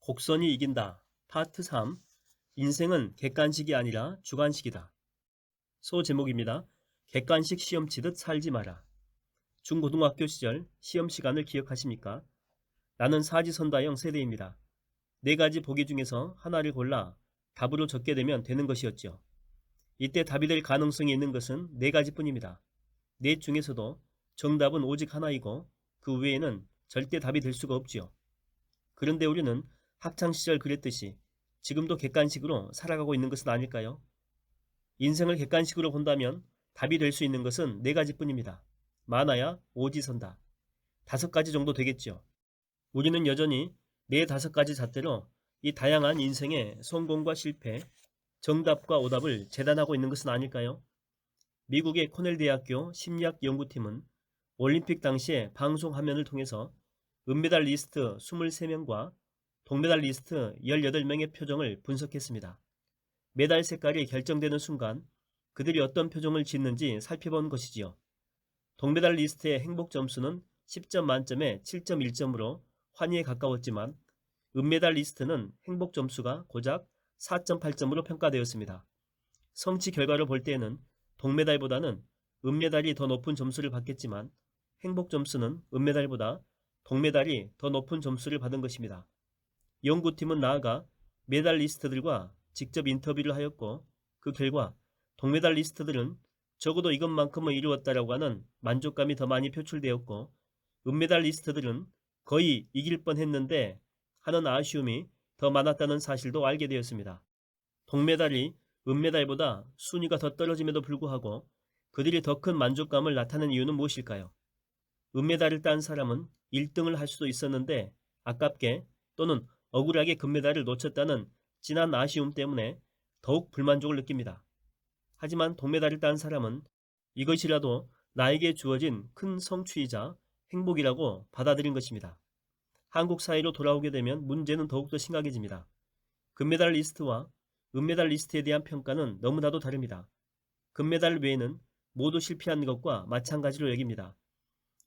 곡선이 이긴다. 파트 3. 인생은 객관식이 아니라 주관식이다. 소제목입니다. 객관식 시험 치듯 살지 마라. 중고등학교 시절 시험 시간을 기억하십니까? 나는 사지선다형 세대입니다. 4가지 보기 중에서 하나를 골라 답으로 적게 되면 되는 것이었죠. 이때 답이 될 가능성이 있는 것은 4가지뿐입니다. 넷 중에서도 정답은 오직 하나이고 그 외에는 절대 답이 될 수가 없지요. 그런데 우리는 학창시절 그랬듯이 지금도 객관식으로 살아가고 있는 것은 아닐까요? 인생을 객관식으로 본다면 답이 될 수 있는 것은 4가지뿐입니다. 많아야 오지선다. 5가지 정도 되겠죠. 우리는 여전히 5가지 잣대로 이 다양한 인생의 성공과 실패, 정답과 오답을 재단하고 있는 것은 아닐까요? 미국의 코넬 대학교 심리학 연구팀은 올림픽 당시의 방송 화면을 통해서 은메달리스트 23명과 동메달리스트 18명의 표정을 분석했습니다. 메달 색깔이 결정되는 순간 그들이 어떤 표정을 짓는지 살펴본 것이지요. 동메달리스트의 행복 점수는 10점 만점에 7.1점으로 환희에 가까웠지만 은메달리스트는 행복 점수가 고작 4.8점으로 평가되었습니다. 성취 결과를 볼 때에는 동메달보다는 은메달이 더 높은 점수를 받겠지만 행복 점수는 은메달보다 동메달이 더 높은 점수를 받은 것입니다. 연구팀은 나아가 메달리스트들과 직접 인터뷰를 하였고 그 결과 동메달리스트들은 적어도 이것만큼은 이루었다라고 하는 만족감이 더 많이 표출되었고 은메달리스트들은 거의 이길 뻔했는데 하는 아쉬움이 더 많았다는 사실도 알게 되었습니다. 동메달이 은메달보다 순위가 더 떨어짐에도 불구하고 그들이 더 큰 만족감을 나타낸 이유는 무엇일까요? 은메달을 딴 사람은 1등을 할 수도 있었는데 아깝게 또는 억울하게 금메달을 놓쳤다는 진한 아쉬움 때문에 더욱 불만족을 느낍니다. 하지만 동메달을 딴 사람은 이것이라도 나에게 주어진 큰 성취이자 행복이라고 받아들인 것입니다. 한국 사회로 돌아오게 되면 문제는 더욱더 심각해집니다. 금메달리스트와 은메달리스트에 대한 평가는 너무나도 다릅니다. 금메달 외에는 모두 실패한 것과 마찬가지로 여깁니다.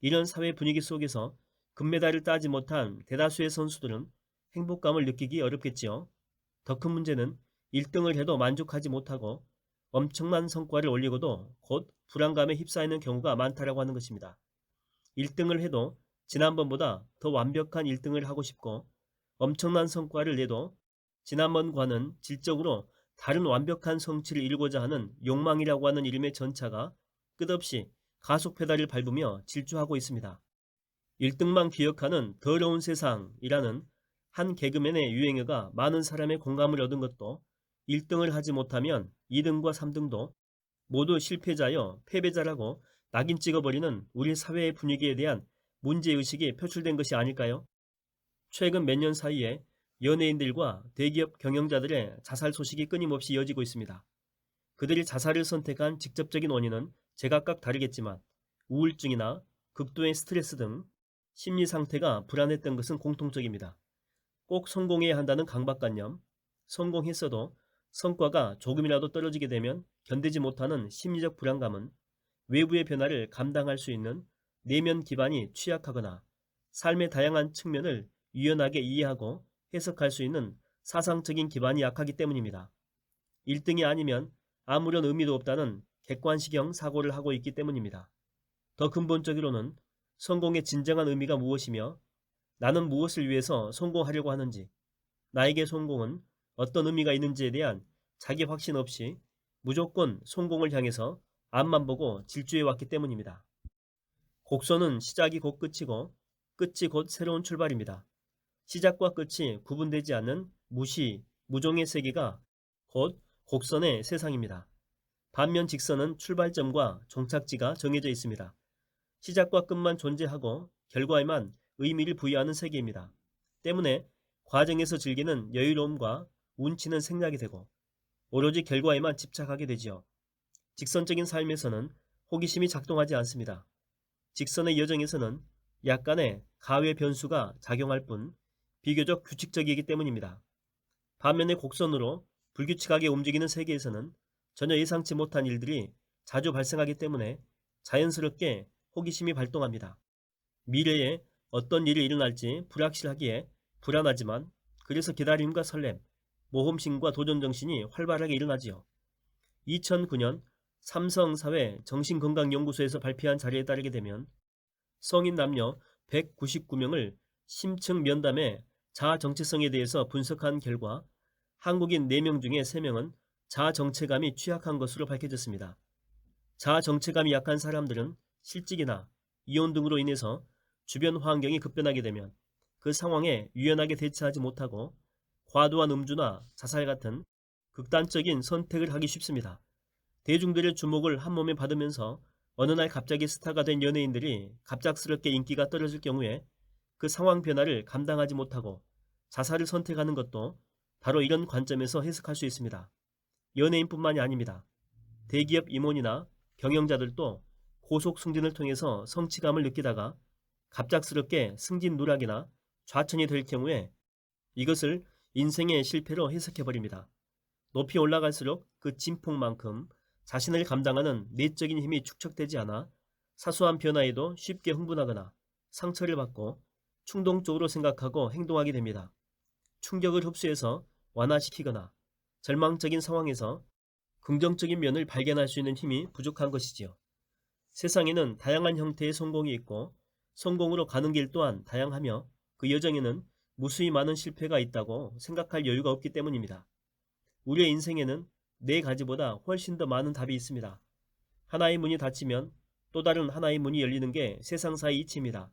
이런 사회 분위기 속에서 금메달을 따지 못한 대다수의 선수들은 행복감을 느끼기 어렵겠지요. 더 큰 문제는 1등을 해도 만족하지 못하고 엄청난 성과를 올리고도 곧 불안감에 휩싸이는 경우가 많다라고 하는 것입니다. 1등을 해도 지난번보다 더 완벽한 1등을 하고 싶고 엄청난 성과를 내도 지난번과는 질적으로 다른 완벽한 성취를 이루고자 하는 욕망이라고 하는 이름의 전차가 끝없이 가속 페달을 밟으며 질주하고 있습니다. 1등만 기억하는 더러운 세상이라는 한 개그맨의 유행어가 많은 사람의 공감을 얻은 것도 1등을 하지 못하면 2등과 3등도 모두 실패자여 패배자라고 낙인 찍어버리는 우리 사회의 분위기에 대한 문제의식이 표출된 것이 아닐까요? 최근 몇 년 사이에 연예인들과 대기업 경영자들의 자살 소식이 끊임없이 이어지고 있습니다. 그들이 자살을 선택한 직접적인 원인은 제각각 다르겠지만 우울증이나 극도의 스트레스 등 심리 상태가 불안했던 것은 공통적입니다. 꼭 성공해야 한다는 강박관념, 성공했어도 성과가 조금이라도 떨어지게 되면 견디지 못하는 심리적 불안감은 외부의 변화를 감당할 수 있는 내면 기반이 취약하거나 삶의 다양한 측면을 유연하게 이해하고 해석할 수 있는 사상적인 기반이 약하기 때문입니다. 1등이 아니면 아무런 의미도 없다는 객관식형 사고를 하고 있기 때문입니다. 더 근본적으로는 성공의 진정한 의미가 무엇이며 나는 무엇을 위해서 성공하려고 하는지, 나에게 성공은 어떤 의미가 있는지에 대한 자기 확신 없이 무조건 성공을 향해서 앞만 보고 질주해 왔기 때문입니다. 곡선은 시작이 곧 끝이고 끝이 곧 새로운 출발입니다. 시작과 끝이 구분되지 않는 무시, 무종의 세계가 곧 곡선의 세상입니다. 반면 직선은 출발점과 종착지가 정해져 있습니다. 시작과 끝만 존재하고 결과에만 의미를 부여하는 세계입니다. 때문에 과정에서 즐기는 여유로움과 운치는 생략이 되고 오로지 결과에만 집착하게 되지요. 직선적인 삶에서는 호기심이 작동하지 않습니다. 직선의 여정에서는 약간의 가외 변수가 작용할 뿐 비교적 규칙적이기 때문입니다. 반면에 곡선으로 불규칙하게 움직이는 세계에서는 전혀 예상치 못한 일들이 자주 발생하기 때문에 자연스럽게 호기심이 발동합니다. 미래에 어떤 일이 일어날지 불확실하기에 불안하지만 그래서 기다림과 설렘, 모험심과 도전정신이 활발하게 일어나지요. 2009년 삼성사회 정신건강연구소에서 발표한 자료에 따르게 되면 성인 남녀 199명을 심층 면담해 자아 정체성에 대해서 분석한 결과 한국인 4명 중에 3명은 자아 정체감이 취약한 것으로 밝혀졌습니다. 자아 정체감이 약한 사람들은 실직이나 이혼 등으로 인해서 주변 환경이 급변하게 되면 그 상황에 유연하게 대처하지 못하고 과도한 음주나 자살 같은 극단적인 선택을 하기 쉽습니다. 대중들의 주목을 한몸에 받으면서 어느 날 갑자기 스타가 된 연예인들이 갑작스럽게 인기가 떨어질 경우에 그 상황 변화를 감당하지 못하고 자살을 선택하는 것도 바로 이런 관점에서 해석할 수 있습니다. 연예인뿐만이 아닙니다. 대기업 임원이나 경영자들도 고속 승진을 통해서 성취감을 느끼다가 갑작스럽게 승진 누락이나 좌천이 될 경우에 이것을 인생의 실패로 해석해버립니다. 높이 올라갈수록 그 진폭만큼 자신을 감당하는 내적인 힘이 축적되지 않아 사소한 변화에도 쉽게 흥분하거나 상처를 받고 충동적으로 생각하고 행동하게 됩니다. 충격을 흡수해서 완화시키거나 절망적인 상황에서 긍정적인 면을 발견할 수 있는 힘이 부족한 것이지요. 세상에는 다양한 형태의 성공이 있고 성공으로 가는 길 또한 다양하며 그 여정에는 무수히 많은 실패가 있다고 생각할 여유가 없기 때문입니다. 우리의 인생에는 4가지보다 훨씬 더 많은 답이 있습니다. 하나의 문이 닫히면 또 다른 하나의 문이 열리는 게 세상사의 이치입니다.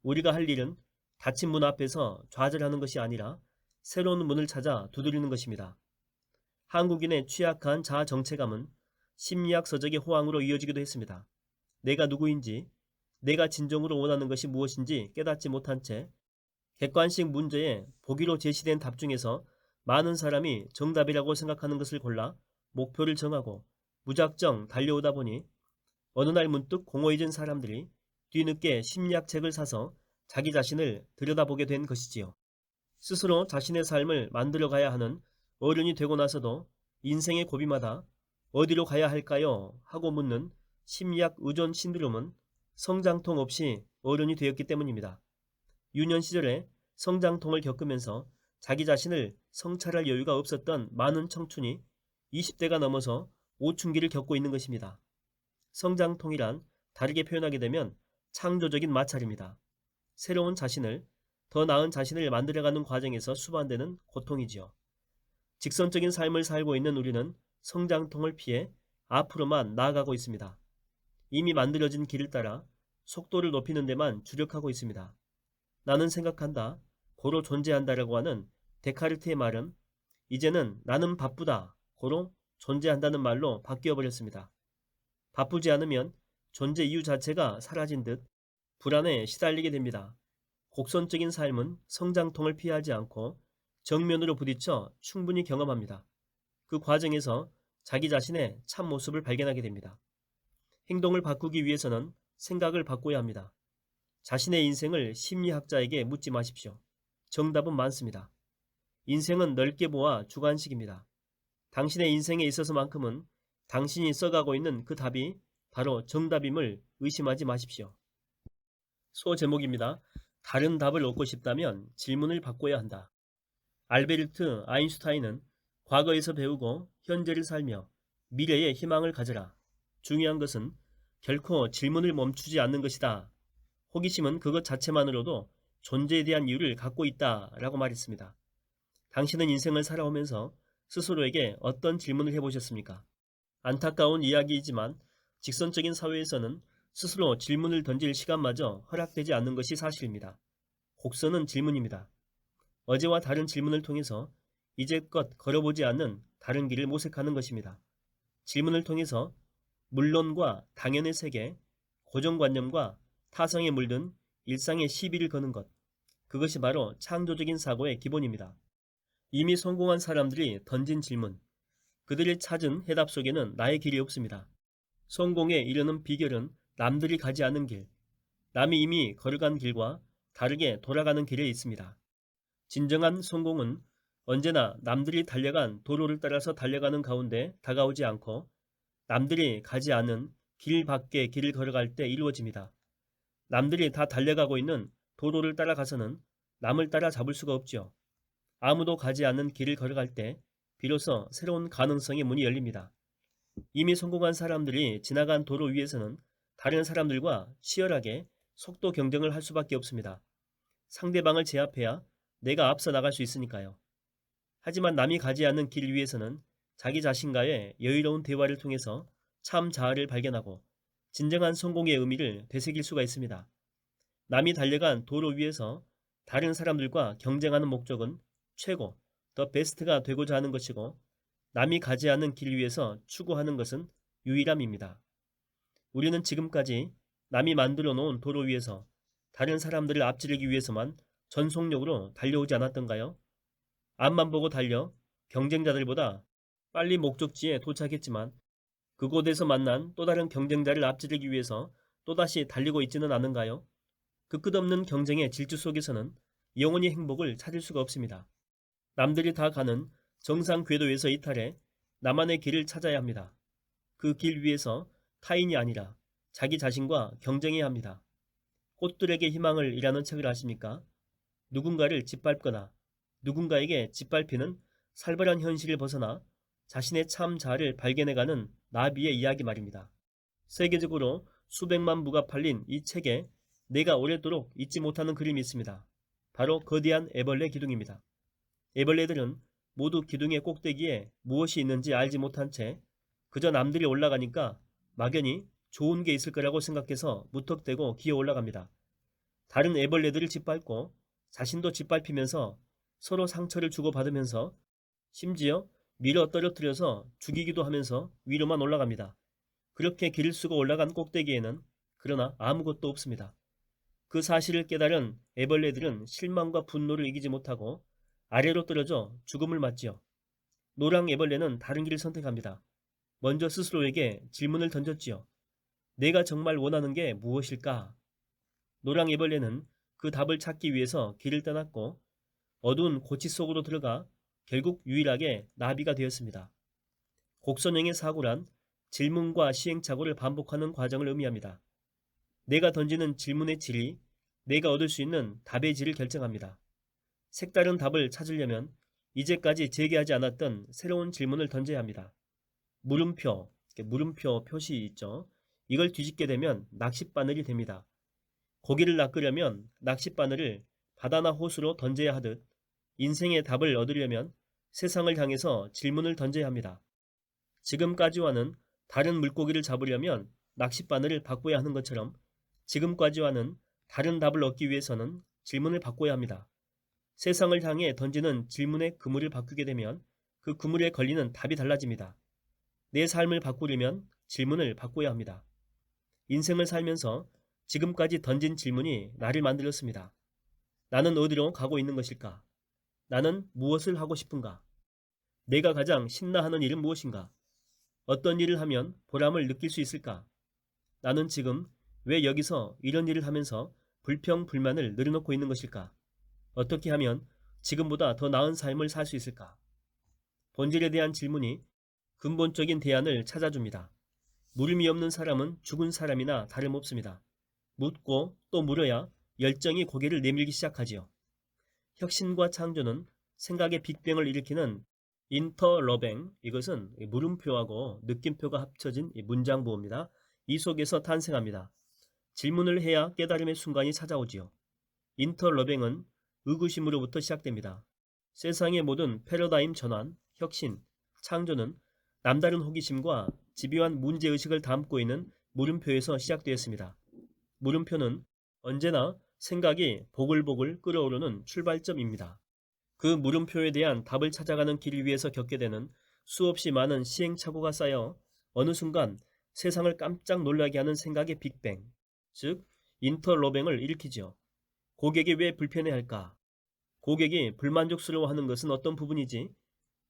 우리가 할 일은 닫힌 문 앞에서 좌절하는 것이 아니라 새로운 문을 찾아 두드리는 것입니다. 한국인의 취약한 자아 정체감은 심리학 서적의 호황으로 이어지기도 했습니다. 내가 누구인지, 내가 진정으로 원하는 것이 무엇인지 깨닫지 못한 채 객관식 문제에 보기로 제시된 답 중에서 많은 사람이 정답이라고 생각하는 것을 골라 목표를 정하고 무작정 달려오다 보니 어느 날 문득 공허해진 사람들이 뒤늦게 심리학 책을 사서 자기 자신을 들여다보게 된 것이지요. 스스로 자신의 삶을 만들어가야 하는 어른이 되고 나서도 인생의 고비마다 어디로 가야 할까요? 하고 묻는 심리학 의존 신드롬은 성장통 없이 어른이 되었기 때문입니다. 유년 시절에 성장통을 겪으면서 자기 자신을 성찰할 여유가 없었던 많은 청춘이 20대가 넘어서 오춘기를 겪고 있는 것입니다. 성장통이란 다르게 표현하게 되면 창조적인 마찰입니다. 새로운 자신을, 더 나은 자신을 만들어가는 과정에서 수반되는 고통이지요. 직선적인 삶을 살고 있는 우리는 성장통을 피해 앞으로만 나아가고 있습니다. 이미 만들어진 길을 따라 속도를 높이는 데만 주력하고 있습니다. 나는 생각한다, 고로 존재한다라고 하는 데카르트의 말은 이제는 나는 바쁘다, 고로 존재한다는 말로 바뀌어버렸습니다. 바쁘지 않으면 존재 이유 자체가 사라진 듯 불안에 시달리게 됩니다. 곡선적인 삶은 성장통을 피하지 않고 정면으로 부딪혀 충분히 경험합니다. 그 과정에서 자기 자신의 참모습을 발견하게 됩니다. 행동을 바꾸기 위해서는 생각을 바꿔야 합니다. 자신의 인생을 심리학자에게 묻지 마십시오. 정답은 많습니다. 인생은 넓게 보아 주관식입니다. 당신의 인생에 있어서만큼은 당신이 써가고 있는 그 답이 바로 정답임을 의심하지 마십시오. 소제목입니다. 다른 답을 얻고 싶다면 질문을 바꿔야 한다. 알베르트 아인슈타인은 과거에서 배우고 현재를 살며 미래에 희망을 가져라. 중요한 것은 결코 질문을 멈추지 않는 것이다. 호기심은 그것 자체만으로도 존재에 대한 이유를 갖고 있다 라고 말했습니다. 당신은 인생을 살아오면서 스스로에게 어떤 질문을 해보셨습니까? 안타까운 이야기이지만 직선적인 사회에서는 스스로 질문을 던질 시간마저 허락되지 않는 것이 사실입니다. 곡선은 질문입니다. 어제와 다른 질문을 통해서 이제껏 걸어보지 않는 다른 길을 모색하는 것입니다. 질문을 통해서 물론과 당연의 세계, 고정관념과 타성에 물든 일상의 시비를 거는 것, 그것이 바로 창조적인 사고의 기본입니다. 이미 성공한 사람들이 던진 질문, 그들이 찾은 해답 속에는 나의 길이 없습니다. 성공에 이르는 비결은 남들이 가지 않은 길, 남이 이미 걸어간 길과 다르게 돌아가는 길에 있습니다. 진정한 성공은 언제나 남들이 달려간 도로를 따라서 달려가는 가운데 다가오지 않고 남들이 가지 않은 길 밖의 길을 걸어갈 때 이루어집니다. 남들이 다 달려가고 있는 도로를 따라가서는 남을 따라 잡을 수가 없죠. 아무도 가지 않는 길을 걸어갈 때 비로소 새로운 가능성의 문이 열립니다. 이미 성공한 사람들이 지나간 도로 위에서는 다른 사람들과 치열하게 속도 경쟁을 할 수밖에 없습니다. 상대방을 제압해야 내가 앞서 나갈 수 있으니까요. 하지만 남이 가지 않는 길 위에서는 자기 자신과의 여유로운 대화를 통해서 참 자아를 발견하고 진정한 성공의 의미를 되새길 수가 있습니다. 남이 달려간 도로 위에서 다른 사람들과 경쟁하는 목적은 최고, 더 베스트가 되고자 하는 것이고, 남이 가지 않는 길 위에서 추구하는 것은 유일함입니다. 우리는 지금까지 남이 만들어 놓은 도로 위에서 다른 사람들을 앞지르기 위해서만 전속력으로 달려오지 않았던가요? 앞만 보고 달려 경쟁자들보다 빨리 목적지에 도착했지만 그곳에서 만난 또 다른 경쟁자를 앞지르기 위해서 또다시 달리고 있지는 않은가요? 그 끝없는 경쟁의 질주 속에서는 영원히 행복을 찾을 수가 없습니다. 남들이 다 가는 정상 궤도에서 이탈해 나만의 길을 찾아야 합니다. 그 길 위에서 타인이 아니라 자기 자신과 경쟁해야 합니다. 꽃들에게 희망을 이라는 책을 아십니까? 누군가를 짓밟거나 누군가에게 짓밟히는 살벌한 현실을 벗어나 자신의 참 자아를 발견해가는 나비의 이야기 말입니다. 세계적으로 수백만 부가 팔린 이 책에 내가 오랫도록 잊지 못하는 그림이 있습니다. 바로 거대한 애벌레 기둥입니다. 애벌레들은 모두 기둥의 꼭대기에 무엇이 있는지 알지 못한 채 그저 남들이 올라가니까 막연히 좋은 게 있을 거라고 생각해서 무턱대고 기어 올라갑니다. 다른 애벌레들을 짓밟고 자신도 짓밟히면서 서로 상처를 주고받으면서 심지어 밀어 떨어뜨려서 죽이기도 하면서 위로만 올라갑니다. 그렇게 길을 쓰고 올라간 꼭대기에는 그러나 아무것도 없습니다. 그 사실을 깨달은 애벌레들은 실망과 분노를 이기지 못하고 아래로 떨어져 죽음을 맞지요. 노랑 애벌레는 다른 길을 선택합니다. 먼저 스스로에게 질문을 던졌지요. 내가 정말 원하는 게 무엇일까? 노랑 애벌레는 그 답을 찾기 위해서 길을 떠났고 어두운 고치 속으로 들어가 결국 유일하게 나비가 되었습니다. 곡선형의 사고란 질문과 시행착오를 반복하는 과정을 의미합니다. 내가 던지는 질문의 질이 내가 얻을 수 있는 답의 질을 결정합니다. 색다른 답을 찾으려면 이제까지 제기하지 않았던 새로운 질문을 던져야 합니다. 물음표 표시 있죠. 이걸 뒤집게 되면 낚싯바늘이 됩니다. 고기를 낚으려면 낚싯바늘을 바다나 호수로 던져야 하듯 인생의 답을 얻으려면 세상을 향해서 질문을 던져야 합니다. 지금까지와는 다른 물고기를 잡으려면 낚싯바늘을 바꿔야 하는 것처럼 지금까지와는 다른 답을 얻기 위해서는 질문을 바꿔야 합니다. 세상을 향해 던지는 질문의 그물을 바꾸게 되면 그 그물에 걸리는 답이 달라집니다. 내 삶을 바꾸려면 질문을 바꿔야 합니다. 인생을 살면서 지금까지 던진 질문이 나를 만들었습니다. 나는 어디로 가고 있는 것일까? 나는 무엇을 하고 싶은가? 내가 가장 신나하는 일은 무엇인가? 어떤 일을 하면 보람을 느낄 수 있을까? 나는 지금 왜 여기서 이런 일을 하면서 불평불만을 늘어놓고 있는 것일까? 어떻게 하면 지금보다 더 나은 삶을 살 수 있을까? 본질에 대한 질문이 근본적인 대안을 찾아줍니다. 물음이 없는 사람은 죽은 사람이나 다름없습니다. 묻고 또 물어야 열정이 고개를 내밀기 시작하지요. 혁신과 창조는 생각의 빅뱅을 일으키는 인터러뱅, 이것은 물음표하고 느낌표가 합쳐진 문장부호입니다. 이 속에서 탄생합니다. 질문을 해야 깨달음의 순간이 찾아오지요. 인터러뱅은 의구심으로부터 시작됩니다. 세상의 모든 패러다임 전환, 혁신, 창조는 남다른 호기심과 집요한 문제의식을 담고 있는 물음표에서 시작되었습니다. 물음표는 언제나 생각이 보글보글 끓어오르는 출발점입니다. 그 물음표에 대한 답을 찾아가는 길 위에서 겪게 되는 수없이 많은 시행착오가 쌓여 어느 순간 세상을 깜짝 놀라게 하는 생각의 빅뱅, 즉 인터러뱅을 일으키죠. 고객이 왜 불편해할까? 고객이 불만족스러워하는 것은 어떤 부분이지?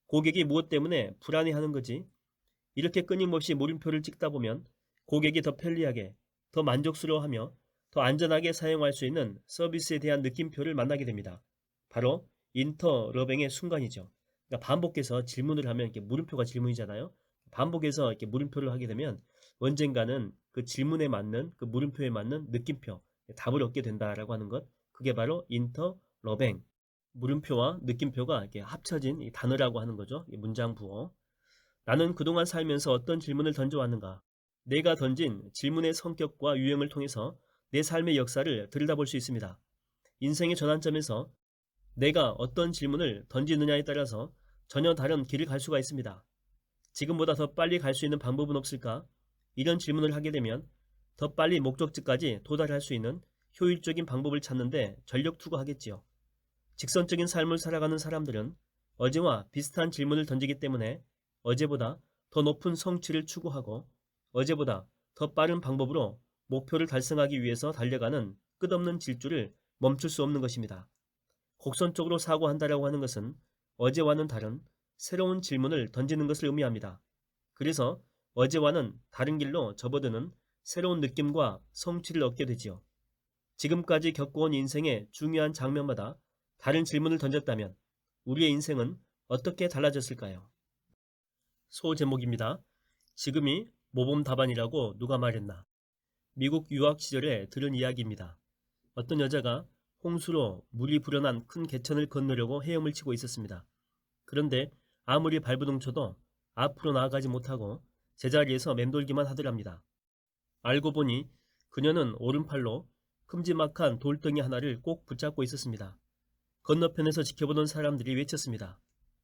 고객이 무엇 때문에 불안해하는 거지? 이렇게 끊임없이 물음표를 찍다 보면 고객이 더 편리하게, 더 만족스러워하며 더 안전하게 사용할 수 있는 서비스에 대한 느낌표를 만나게 됩니다. 바로 인터러뱅의 순간이죠. 그러니까 반복해서 질문을 하면 이렇게 물음표가 질문이잖아요. 반복해서 이렇게 물음표를 하게 되면 언젠가는 그 질문에 맞는 그 물음표에 맞는 느낌표, 답을 얻게 된다라고 하는 것. 그게 바로 인터러뱅. 물음표와 느낌표가 이렇게 합쳐진 이 단어라고 하는 거죠. 이 문장 부호. 나는 그동안 살면서 어떤 질문을 던져왔는가? 내가 던진 질문의 성격과 유형을 통해서 내 삶의 역사를 들여다볼 수 있습니다. 인생의 전환점에서 내가 어떤 질문을 던지느냐에 따라서 전혀 다른 길을 갈 수가 있습니다. 지금보다 더 빨리 갈 수 있는 방법은 없을까? 이런 질문을 하게 되면 더 빨리 목적지까지 도달할 수 있는 효율적인 방법을 찾는데 전력 투구하겠지요. 직선적인 삶을 살아가는 사람들은 어제와 비슷한 질문을 던지기 때문에 어제보다 더 높은 성취를 추구하고 어제보다 더 빠른 방법으로 목표를 달성하기 위해서 달려가는 끝없는 질주를 멈출 수 없는 것입니다. 곡선적으로 사고한다라고 하는 것은 어제와는 다른 새로운 질문을 던지는 것을 의미합니다. 그래서 어제와는 다른 길로 접어드는 새로운 느낌과 성취를 얻게 되지요. 지금까지 겪어온 인생의 중요한 장면마다 다른 질문을 던졌다면 우리의 인생은 어떻게 달라졌을까요? 소제목입니다. 지금이 모범 답안이라고 누가 말했나? 미국 유학 시절에 들은 이야기입니다. 어떤 여자가 홍수로 물이 불어난 큰 개천을 건너려고 헤엄을 치고 있었습니다. 그런데 아무리 발버둥 쳐도 앞으로 나아가지 못하고 제자리에서 맴돌기만 하더랍니다. 알고 보니 그녀는 오른팔로 큼지막한 돌덩이 하나를 꼭 붙잡고 있었습니다. 건너편에서 지켜보던 사람들이 외쳤습니다.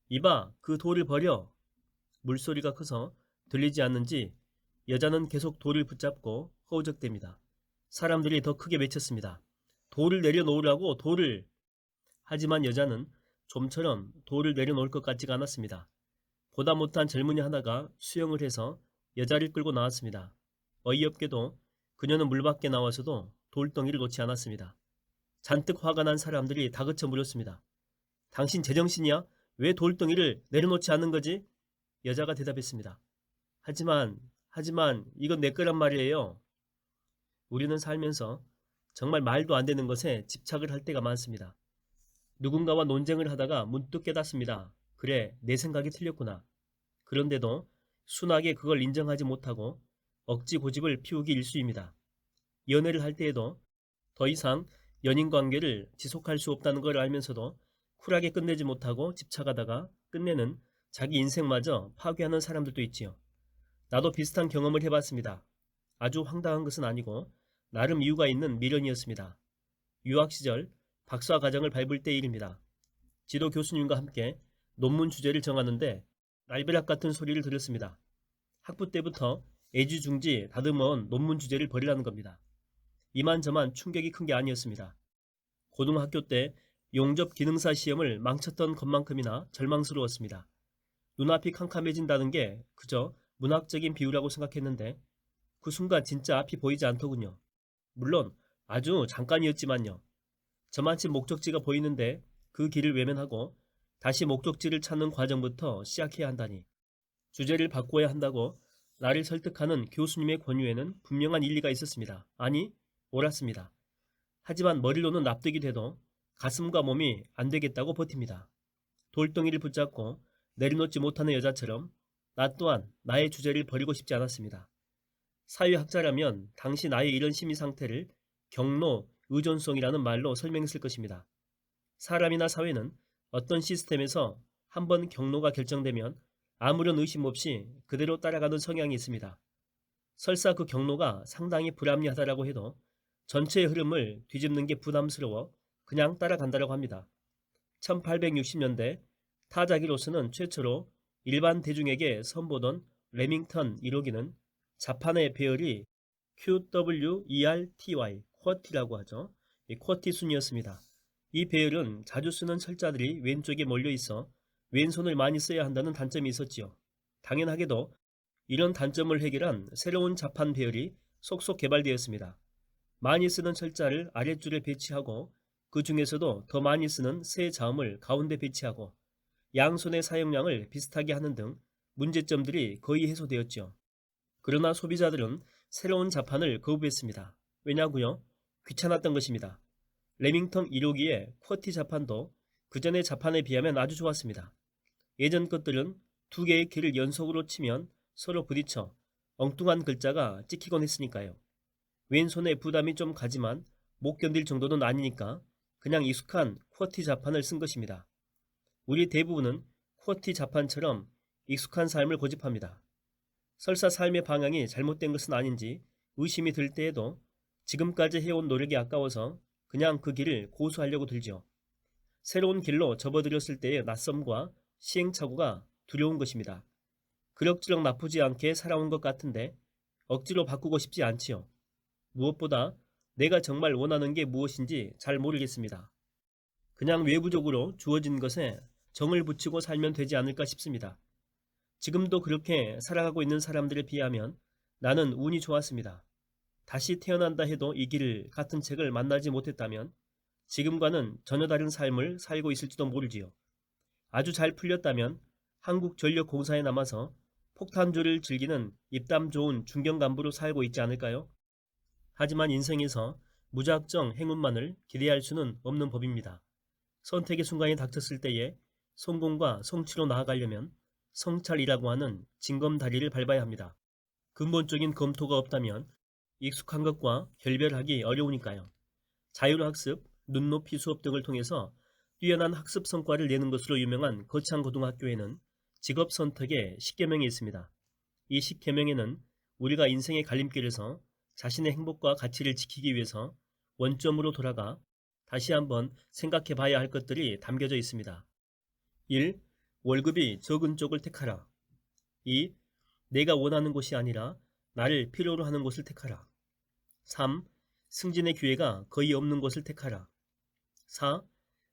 이봐, 그 돌을 버려! 물소리가 커서 들리지 않는지 여자는 계속 돌을 붙잡고 허우적댑니다. 사람들이 더 크게 외쳤습니다. 돌을 내려놓으라고, 돌을! 하지만 여자는 좀처럼 돌을 내려놓을 것 같지가 않았습니다. 보다 못한 젊은이 하나가 수영을 해서 여자를 끌고 나왔습니다. 어이없게도 그녀는 물 밖에 나와서도 돌덩이를 놓지 않았습니다. 잔뜩 화가 난 사람들이 다그쳐 물었습니다. 당신 제정신이야? 왜 돌덩이를 내려놓지 않는 거지? 여자가 대답했습니다. 하지만 이건 내 거란 말이에요. 우리는 살면서 정말 말도 안 되는 것에 집착을 할 때가 많습니다. 누군가와 논쟁을 하다가 문득 깨닫습니다. 그래, 내 생각이 틀렸구나. 그런데도 순하게 그걸 인정하지 못하고 억지 고집을 피우기 일쑤입니다. 연애를 할 때에도 더 이상 연인 관계를 지속할 수 없다는 걸 알면서도 쿨하게 끝내지 못하고 집착하다가 끝내는 자기 인생마저 파괴하는 사람들도 있지요. 나도 비슷한 경험을 해봤습니다. 아주 황당한 것은 아니고 나름 이유가 있는 미련이었습니다. 유학 시절 박사 과정을 밟을 때 일입니다. 지도 교수님과 함께 논문 주제를 정하는데 날벼락 같은 소리를 들었습니다. 학부 때부터 애지중지 다듬어온 논문 주제를 버리라는 겁니다. 이만저만 충격이 큰 게 아니었습니다. 고등학교 때 용접 기능사 시험을 망쳤던 것만큼이나 절망스러웠습니다. 눈앞이 캄캄해진다는 게 그저 문학적인 비유라고 생각했는데 그 순간 진짜 앞이 보이지 않더군요. 물론 아주 잠깐이었지만요. 저만치 목적지가 보이는데 그 길을 외면하고 다시 목적지를 찾는 과정부터 시작해야 한다니. 주제를 바꿔야 한다고 나를 설득하는 교수님의 권유에는 분명한 일리가 있었습니다. 아니, 옳았습니다. 하지만 머리로는 납득이 돼도 가슴과 몸이 안 되겠다고 버팁니다. 돌덩이를 붙잡고 내려놓지 못하는 여자처럼 나 또한 나의 주제를 버리고 싶지 않았습니다. 사회학자라면 당시 나의 이런 심리 상태를 경로 의존성이라는 말로 설명했을 것입니다. 사람이나 사회는 어떤 시스템에서 한번 경로가 결정되면 아무런 의심 없이 그대로 따라가는 성향이 있습니다. 설사 그 경로가 상당히 불합리하다라고 해도 전체의 흐름을 뒤집는 게 부담스러워 그냥 따라간다라고 합니다. 1860년대 타자기로서는 최초로 일반 대중에게 선보던 레밍턴 1호기는 자판의 배열이 QWERTY, 쿼티라고 하죠. 이 쿼티 순이었습니다. 이 배열은 자주 쓰는 철자들이 왼쪽에 몰려 있어 왼손을 많이 써야 한다는 단점이 있었지요. 당연하게도 이런 단점을 해결한 새로운 자판 배열이 속속 개발되었습니다. 많이 쓰는 철자를 아랫줄에 배치하고 그 중에서도 더 많이 쓰는 새 자음을 가운데 배치하고 양손의 사용량을 비슷하게 하는 등 문제점들이 거의 해소되었죠. 그러나 소비자들은 새로운 자판을 거부했습니다. 왜냐고요? 귀찮았던 것입니다. 레밍턴 1호기의 쿼티 자판도 그 전의 자판에 비하면 아주 좋았습니다. 예전 것들은 두 개의 키를 연속으로 치면 서로 부딪혀 엉뚱한 글자가 찍히곤 했으니까요. 왼손에 부담이 좀 가지만 못 견딜 정도는 아니니까 그냥 익숙한 쿼티 자판을 쓴 것입니다. 우리 대부분은 쿼티 자판처럼 익숙한 삶을 고집합니다. 설사 삶의 방향이 잘못된 것은 아닌지 의심이 들 때에도 지금까지 해온 노력이 아까워서 그냥 그 길을 고수하려고 들죠. 새로운 길로 접어들었을 때의 낯섦과 시행착오가 두려운 것입니다. 그럭저럭 나쁘지 않게 살아온 것 같은데 억지로 바꾸고 싶지 않지요. 무엇보다 내가 정말 원하는 게 무엇인지 잘 모르겠습니다. 그냥 외부적으로 주어진 것에 정을 붙이고 살면 되지 않을까 싶습니다. 지금도 그렇게 살아가고 있는 사람들에 비하면 나는 운이 좋았습니다. 다시 태어난다 해도 이 길 같은 책을 만나지 못했다면 지금과는 전혀 다른 삶을 살고 있을지도 모르지요. 아주 잘 풀렸다면 한국전력공사에 남아서 폭탄주를 즐기는 입담 좋은 중견 간부로 살고 있지 않을까요? 하지만 인생에서 무작정 행운만을 기대할 수는 없는 법입니다. 선택의 순간이 닥쳤을 때에 성공과 성취로 나아가려면 성찰이라고 하는 징검다리를 밟아야 합니다. 근본적인 검토가 없다면 익숙한 것과 결별하기 어려우니까요. 자율학습, 눈높이 수업 등을 통해서 뛰어난 학습 성과를 내는 것으로 유명한 거창고등학교에는 직업선택의 10계명이 있습니다. 이 10계명에는 우리가 인생의 갈림길에서 자신의 행복과 가치를 지키기 위해서 원점으로 돌아가 다시 한번 생각해 봐야 할 것들이 담겨져 있습니다. 1. 월급이 적은 쪽을 택하라. 2. 내가 원하는 곳이 아니라 나를 필요로 하는 곳을 택하라. 3. 승진의 기회가 거의 없는 곳을 택하라. 4.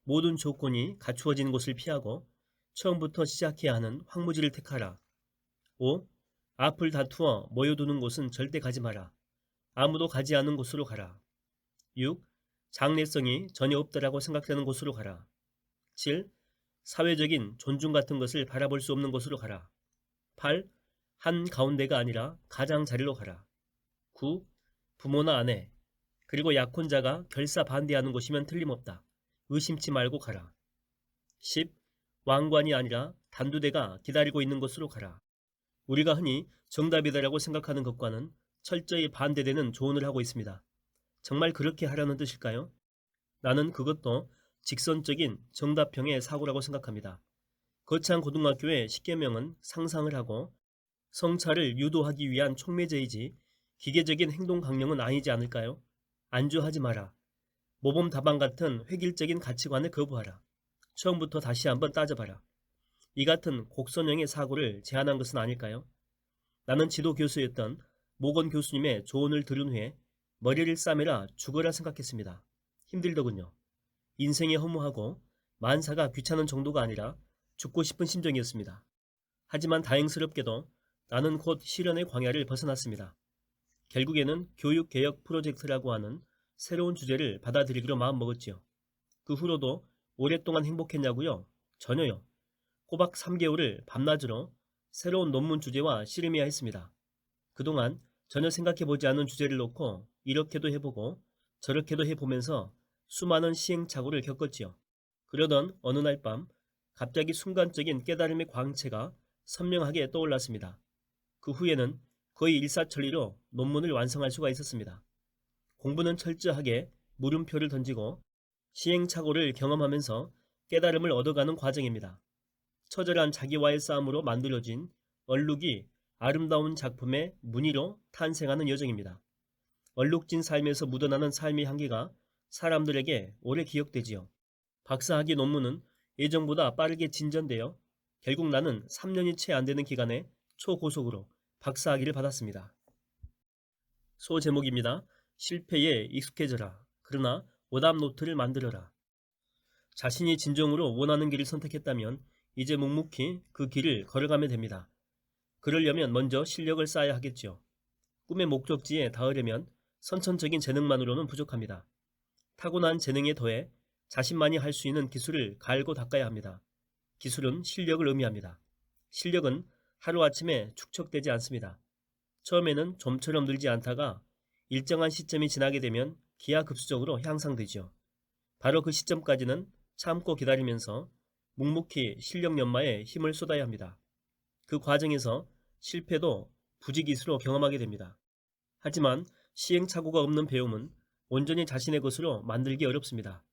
모든 조건이 갖추어진 곳을 피하고 처음부터 시작해야 하는 황무지를 택하라. 5. 앞을 다투어 모여두는 곳은 절대 가지 마라. 아무도 가지 않은 곳으로 가라. 6. 장래성이 전혀 없다라고 생각되는 곳으로 가라. 7. 사회적인 존중 같은 것을 바라볼 수 없는 곳으로 가라. 8. 한 가운데가 아니라 가장자리로 가라. 9. 부모나 아내, 그리고 약혼자가 결사 반대하는 곳이면 틀림없다. 의심치 말고 가라. 10. 왕관이 아니라 단두대가 기다리고 있는 곳으로 가라. 우리가 흔히 정답이다라고 생각하는 것과는 철저히 반대되는 조언을 하고 있습니다. 정말 그렇게 하려는 뜻일까요? 나는 그것도 직선적인 정답형의 사고라고 생각합니다. 거창고등학교의 10계명은 상상을 하고 성찰을 유도하기 위한 촉매제이지 기계적인 행동 강령은 아니지 않을까요? 안주하지 마라. 모범 답안 같은 획일적인 가치관을 거부하라. 처음부터 다시 한번 따져봐라. 이 같은 곡선형의 사고를 제안한 것은 아닐까요? 나는 지도 교수였던 모건 교수님의 조언을 들은 후에 머리를 싸매라 죽어라 생각했습니다. 힘들더군요. 인생이 허무하고 만사가 귀찮은 정도가 아니라 죽고 싶은 심정이었습니다. 하지만 다행스럽게도 나는 곧 실현의 광야를 벗어났습니다. 결국에는 교육개혁 프로젝트라고 하는 새로운 주제를 받아들이기로 마음먹었지요. 그 후로도 오랫동안 행복했냐고요? 전혀요. 꼬박 3개월을 밤낮으로 새로운 논문 주제와 씨름해야 했습니다. 그동안 전혀 생각해보지 않은 주제를 놓고 이렇게도 해보고 저렇게도 해보면서 수많은 시행착오를 겪었지요. 그러던 어느 날 밤 갑자기 순간적인 깨달음의 광채가 선명하게 떠올랐습니다. 그 후에는 거의 일사천리로 논문을 완성할 수가 있었습니다. 공부는 철저하게 물음표를 던지고 시행착오를 경험하면서 깨달음을 얻어가는 과정입니다. 처절한 자기와의 싸움으로 만들어진 얼룩이 아름다운 작품의 무늬로 탄생하는 여정입니다. 얼룩진 삶에서 묻어나는 삶의 향기가 사람들에게 오래 기억되지요. 박사학위 논문은 예정보다 빠르게 진전되어 결국 나는 3년이 채 안 되는 기간에 초고속으로 박사학위를 받았습니다. 소제목입니다. 실패에 익숙해져라. 그러나 오답 노트를 만들어라. 자신이 진정으로 원하는 길을 선택했다면 이제 묵묵히 그 길을 걸어가면 됩니다. 그러려면 먼저 실력을 쌓아야 하겠죠. 꿈의 목적지에 닿으려면 선천적인 재능만으로는 부족합니다. 타고난 재능에 더해 자신만이 할 수 있는 기술을 갈고 닦아야 합니다. 기술은 실력을 의미합니다. 실력은 하루아침에 축적되지 않습니다. 처음에는 좀처럼 늘지 않다가 일정한 시점이 지나게 되면 기하급수적으로 향상되죠. 바로 그 시점까지는 참고 기다리면서 묵묵히 실력 연마에 힘을 쏟아야 합니다. 그 과정에서 실패도 부지기수로 경험하게 됩니다. 하지만 시행착오가 없는 배움은 온전히 자신의 것으로 만들기 어렵습니다.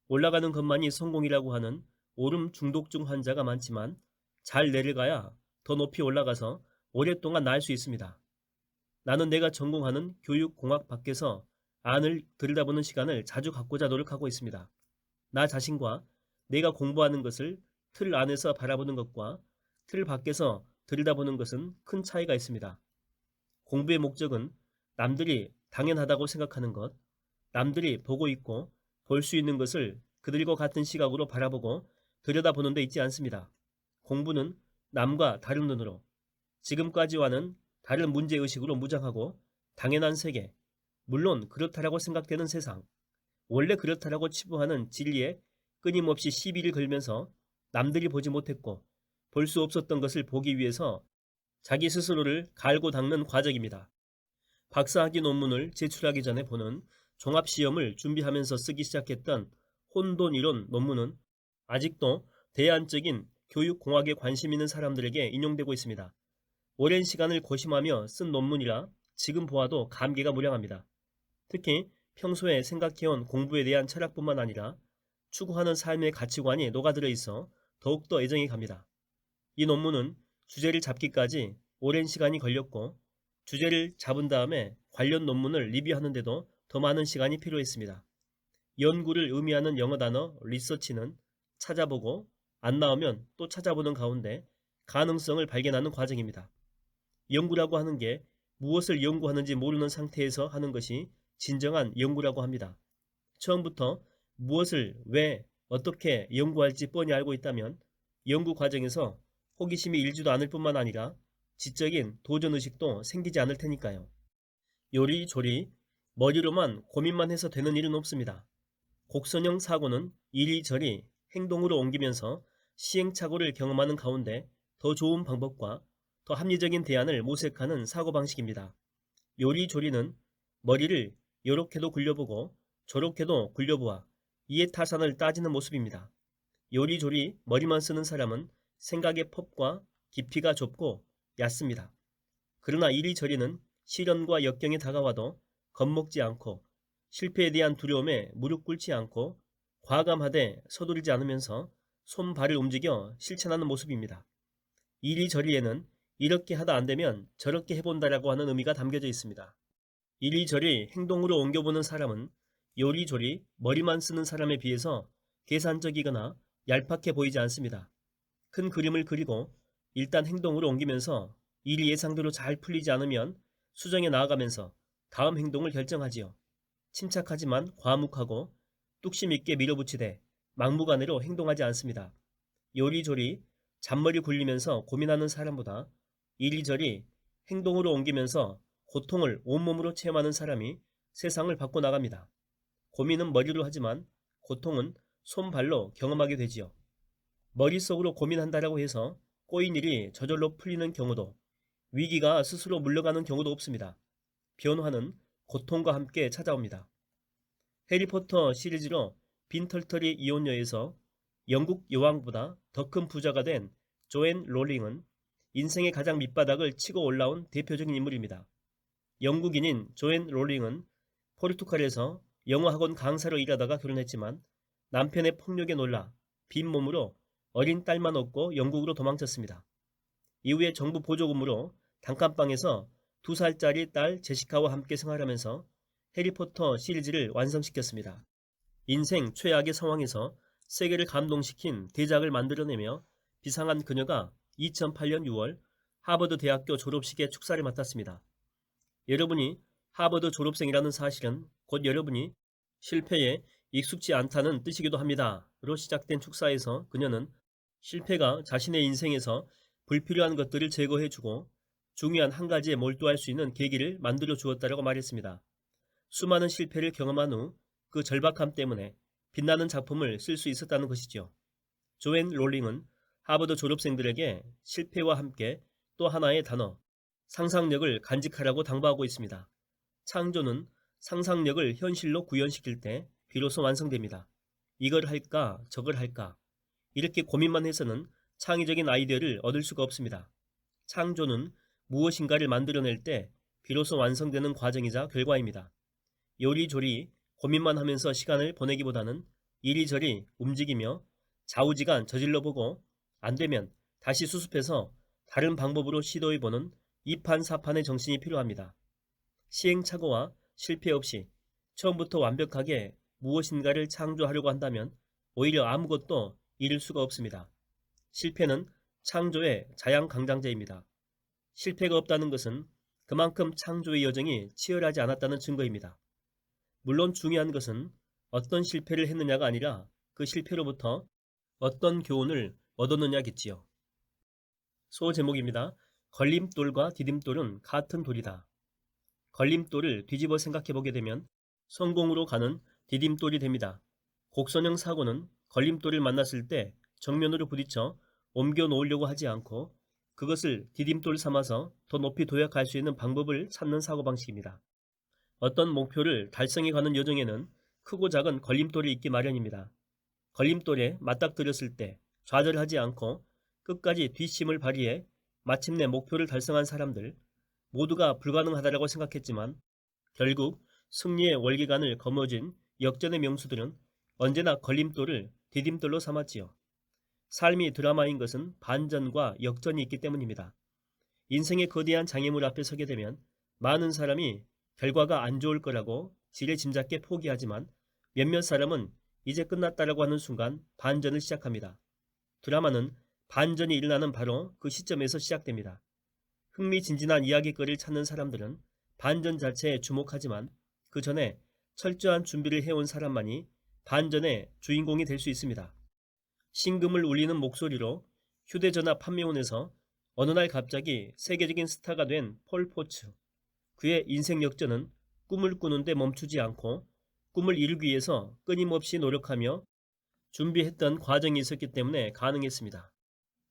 올라가는 것만이 성공이라고 하는 오름 중독증 환자가 많지만 잘 내려가야 더 높이 올라가서 오랫동안 날 수 있습니다. 나는 내가 전공하는 교육공학 밖에서 안을 들여다보는 시간을 자주 갖고자 노력하고 있습니다. 나 자신과 내가 공부하는 것을 틀 안에서 바라보는 것과 틀 밖에서 들여다보는 것은 큰 차이가 있습니다. 공부의 목적은 남들이 당연하다고 생각하는 것, 남들이 보고 있고 볼 수 있는 것을 그들과 같은 시각으로 바라보고 들여다보는 데 있지 않습니다. 공부는 남과 다른 눈으로, 지금까지와는 다른 문제의식으로 무장하고 당연한 세계, 물론 그렇다라고 생각되는 세상, 원래 그렇다라고 치부하는 진리에 끊임없이 시비를 걸면서 남들이 보지 못했고 볼 수 없었던 것을 보기 위해서 자기 스스로를 갈고 닦는 과정입니다. 박사학위 논문을 제출하기 전에 보는 종합시험을 준비하면서 쓰기 시작했던 혼돈이론 논문은 아직도 대안적인 교육공학에 관심 있는 사람들에게 인용되고 있습니다. 오랜 시간을 고심하며 쓴 논문이라 지금 보아도 감개가 무량합니다. 특히 평소에 생각해온 공부에 대한 철학뿐만 아니라 추구하는 삶의 가치관이 녹아들어 있어 더욱더 애정이 갑니다. 이 논문은 주제를 잡기까지 오랜 시간이 걸렸고 주제를 잡은 다음에 관련 논문을 리뷰하는데도 더 많은 시간이 필요했습니다. 연구를 의미하는 영어 단어 리서치는 찾아보고 안 나오면 또 찾아보는 가운데 가능성을 발견하는 과정입니다. 연구라고 하는 게 무엇을 연구하는지 모르는 상태에서 하는 것이 진정한 연구라고 합니다. 처음부터 무엇을 왜 어떻게 연구할지 뻔히 알고 있다면 연구 과정에서 호기심이 일지도 않을 뿐만 아니라 지적인 도전의식도 생기지 않을 테니까요. 요리조리 머리로만 고민만 해서 되는 일은 없습니다. 곡선형 사고는 이리저리 행동으로 옮기면서 시행착오를 경험하는 가운데 더 좋은 방법과 더 합리적인 대안을 모색하는 사고방식입니다. 요리조리는 머리를 요렇게도 굴려보고 저렇게도 굴려보아 이해타산을 따지는 모습입니다. 요리조리 머리만 쓰는 사람은 생각의 폭과 깊이가 좁고 얕습니다. 그러나 이리저리는 시련과 역경이 다가와도 겁먹지 않고 실패에 대한 두려움에 무릎 꿇지 않고 과감하되 서두르지 않으면서 손발을 움직여 실천하는 모습입니다. 이리저리에는 이렇게 하다 안되면 저렇게 해본다라고 하는 의미가 담겨져 있습니다. 이리저리 행동으로 옮겨보는 사람은 요리조리 머리만 쓰는 사람에 비해서 계산적이거나 얄팍해 보이지 않습니다. 큰 그림을 그리고 일단 행동으로 옮기면서 일이 예상대로 잘 풀리지 않으면 수정해 나아가면서 다음 행동을 결정하지요. 침착하지만 과묵하고 뚝심 있게 밀어붙이되 막무가내로 행동하지 않습니다. 요리조리 잔머리 굴리면서 고민하는 사람보다 이리저리 행동으로 옮기면서 고통을 온몸으로 체험하는 사람이 세상을 바꿔나갑니다. 고민은 머리로 하지만 고통은 손발로 경험하게 되지요. 머릿속으로 고민한다라고 해서 꼬인 일이 저절로 풀리는 경우도 위기가 스스로 물러가는 경우도 없습니다. 변화는 고통과 함께 찾아옵니다. 해리포터 시리즈로 빈털터리 이혼녀에서 영국 여왕보다 더 큰 부자가 된 조앤 롤링은 인생의 가장 밑바닥을 치고 올라온 대표적인 인물입니다. 영국인인 조앤 롤링은 포르투갈에서 영어학원 강사로 일하다가 결혼했지만 남편의 폭력에 놀라 빈 몸으로 어린 딸만 얻고 영국으로 도망쳤습니다. 이후에 정부 보조금으로 단칸방에서 2살짜리 딸 제시카와 함께 생활하면서 해리포터 시리즈를 완성시켰습니다. 인생 최악의 상황에서 세계를 감동시킨 대작을 만들어내며 비상한 그녀가 2008년 6월 하버드 대학교 졸업식의 축사를 맡았습니다. 여러분이 하버드 졸업생이라는 사실은 곧 여러분이 실패에 익숙지 않다는 뜻이기도 합니다. 로 시작된 축사에서 그녀는 실패가 자신의 인생에서 불필요한 것들을 제거해주고 중요한 한 가지에 몰두할 수 있는 계기를 만들어 주었다고 말했습니다. 수많은 실패를 경험한 후 그 절박함 때문에 빛나는 작품을 쓸 수 있었다는 것이죠. 조앤 롤링은 하버드 졸업생들에게 실패와 함께 또 하나의 단어, 상상력을 간직하라고 당부하고 있습니다. 창조는 상상력을 현실로 구현시킬 때 비로소 완성됩니다. 이걸 할까 저걸 할까 이렇게 고민만 해서는 창의적인 아이디어를 얻을 수가 없습니다. 창조는 무엇인가를 만들어낼 때 비로소 완성되는 과정이자 결과입니다. 요리조리 고민만 하면서 시간을 보내기보다는 이리저리 움직이며 좌우지간 저질러 보고 안되면 다시 수습해서 다른 방법으로 시도해보는 이판사판의 정신이 필요합니다. 시행착오와 실패 없이 처음부터 완벽하게 무엇인가를 창조하려고 한다면 오히려 아무것도 이룰 수가 없습니다. 실패는 창조의 자양강장제입니다. 실패가 없다는 것은 그만큼 창조의 여정이 치열하지 않았다는 증거입니다. 물론 중요한 것은 어떤 실패를 했느냐가 아니라 그 실패로부터 어떤 교훈을 얻었느냐겠지요. 소제목입니다. 걸림돌과 디딤돌은 같은 돌이다. 걸림돌을 뒤집어 생각해보게 되면 성공으로 가는 디딤돌이 됩니다. 곡선형 사고는 걸림돌을 만났을 때 정면으로 부딪혀 옮겨 놓으려고 하지 않고 그것을 디딤돌 삼아서 더 높이 도약할 수 있는 방법을 찾는 사고방식입니다. 어떤 목표를 달성해 가는 여정에는 크고 작은 걸림돌이 있기 마련입니다. 걸림돌에 맞닥뜨렸을 때 좌절하지 않고 끝까지 뒷심을 발휘해 마침내 목표를 달성한 사람들, 모두가 불가능하다고 생각했지만 결국 승리의 월계관을 거머쥔 역전의 명수들은 언제나 걸림돌을 디딤돌로 삼았지요. 삶이 드라마인 것은 반전과 역전이 있기 때문입니다. 인생의 거대한 장애물 앞에 서게 되면 많은 사람이 결과가 안 좋을 거라고 지레짐작게 포기하지만 몇몇 사람은 이제 끝났다라고 하는 순간 반전을 시작합니다. 드라마는 반전이 일어나는 바로 그 시점에서 시작됩니다. 흥미진진한 이야기거리를 찾는 사람들은 반전 자체에 주목하지만 그 전에 철저한 준비를 해온 사람만이 반전의 주인공이 될 수 있습니다. 신금을 울리는 목소리로 휴대전화 판매원에서 어느 날 갑자기 세계적인 스타가 된 폴 포츠. 그의 인생 역전은 꿈을 꾸는데 멈추지 않고 꿈을 이루기 위해서 끊임없이 노력하며 준비했던 과정이 있었기 때문에 가능했습니다.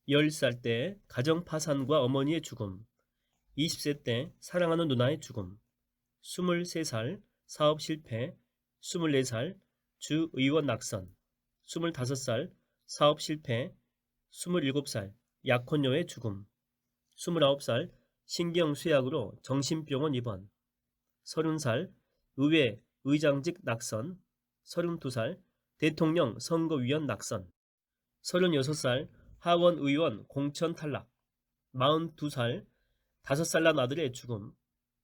10살 때 가정 파산과 어머니의 죽음, 20세 때 사랑하는 누나의 죽음, 23살 사업 실패, 24살 주 의원 낙선, 25살 사업 실패, 27살 약혼녀의 죽음, 29살 신경쇠약으로 정신병원 입원, 30살 의회 의장직 낙선, 32살 대통령 선거위원 낙선, 36살 하원의원 공천 탈락, 42살 5살 난 아들의 죽음,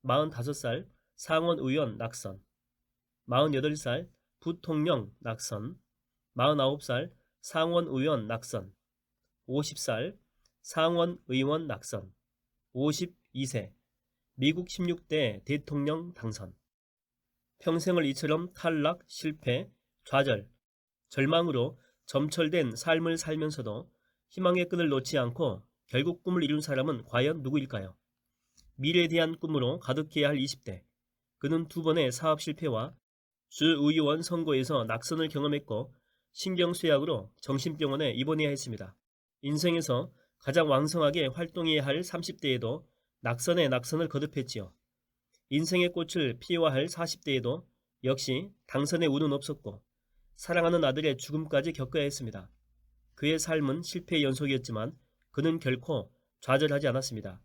45살 상원의원 낙선, 48살 부통령 낙선, 49살 상원의원 낙선, 50살 상원의원 낙선, 52세 미국 16대 대통령 당선. 평생을 이처럼 탈락, 실패, 좌절, 절망으로 점철된 삶을 살면서도 희망의 끈을 놓지 않고 결국 꿈을 이룬 사람은 과연 누구일까요? 미래에 대한 꿈으로 가득해야 할 20대. 그는 2번의 사업 실패와 주의원 선거에서 낙선을 경험했고 신경쇠약으로 정신병원에 입원해야 했습니다. 인생에서 가장 왕성하게 활동해야 할 30대에도 낙선에 낙선을 거듭했지요. 인생의 꽃을 피워야 할 40대에도 역시 당선의 운은 없었고 사랑하는 아들의 죽음까지 겪어야 했습니다. 그의 삶은 실패의 연속이었지만 그는 결코 좌절하지 않았습니다.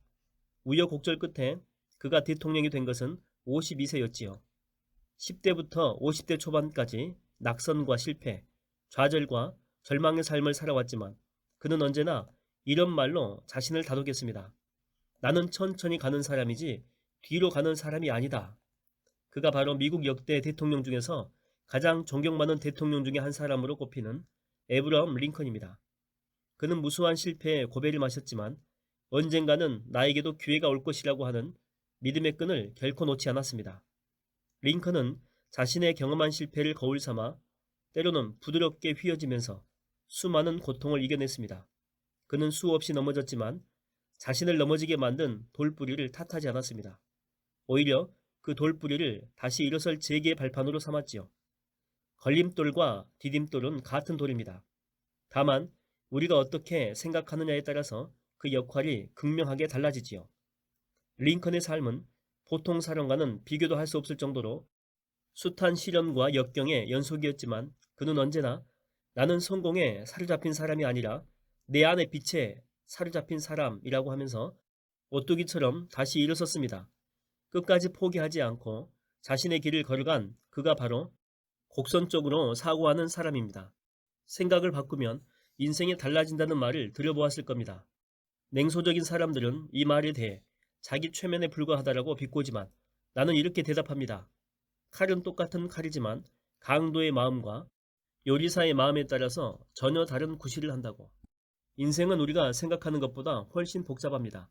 우여곡절 끝에 그가 대통령이 된 것은 52세였지요. 10대부터 50대 초반까지 낙선과 실패, 좌절과 절망의 삶을 살아왔지만 그는 언제나 이런 말로 자신을 다독였습니다. 나는 천천히 가는 사람이지 뒤로 가는 사람이 아니다. 그가 바로 미국 역대 대통령 중에서 가장 존경받는 대통령 중에 한 사람으로 꼽히는 에브러함 링컨입니다. 그는 무수한 실패에 고배를 마셨지만 언젠가는 나에게도 기회가 올 것이라고 하는 믿음의 끈을 결코 놓지 않았습니다. 링컨은 자신의 경험한 실패를 거울 삼아 때로는 부드럽게 휘어지면서 수많은 고통을 이겨냈습니다. 그는 수없이 넘어졌지만 자신을 넘어지게 만든 돌부리를 탓하지 않았습니다. 오히려 그 돌부리를 다시 일어설 재개의 발판으로 삼았지요. 걸림돌과 디딤돌은 같은 돌입니다. 다만 우리가 어떻게 생각하느냐에 따라서 그 역할이 극명하게 달라지지요. 링컨의 삶은 보통 사람과는 비교도 할 수 없을 정도로 숱한 시련과 역경의 연속이었지만 그는 언제나 나는 성공에 사로잡힌 사람이 아니라 내 안의 빛에 사로잡힌 사람이라고 하면서 오뚜기처럼 다시 일어섰습니다. 끝까지 포기하지 않고 자신의 길을 걸어간 그가 바로 곡선적으로 사고하는 사람입니다. 생각을 바꾸면 인생이 달라진다는 말을 들어보았을 겁니다. 냉소적인 사람들은 이 말에 대해 자기 최면에 불과하다라고 비꼬지만 나는 이렇게 대답합니다. 칼은 똑같은 칼이지만 강도의 마음과 요리사의 마음에 따라서 전혀 다른 구실을 한다고. 인생은 우리가 생각하는 것보다 훨씬 복잡합니다.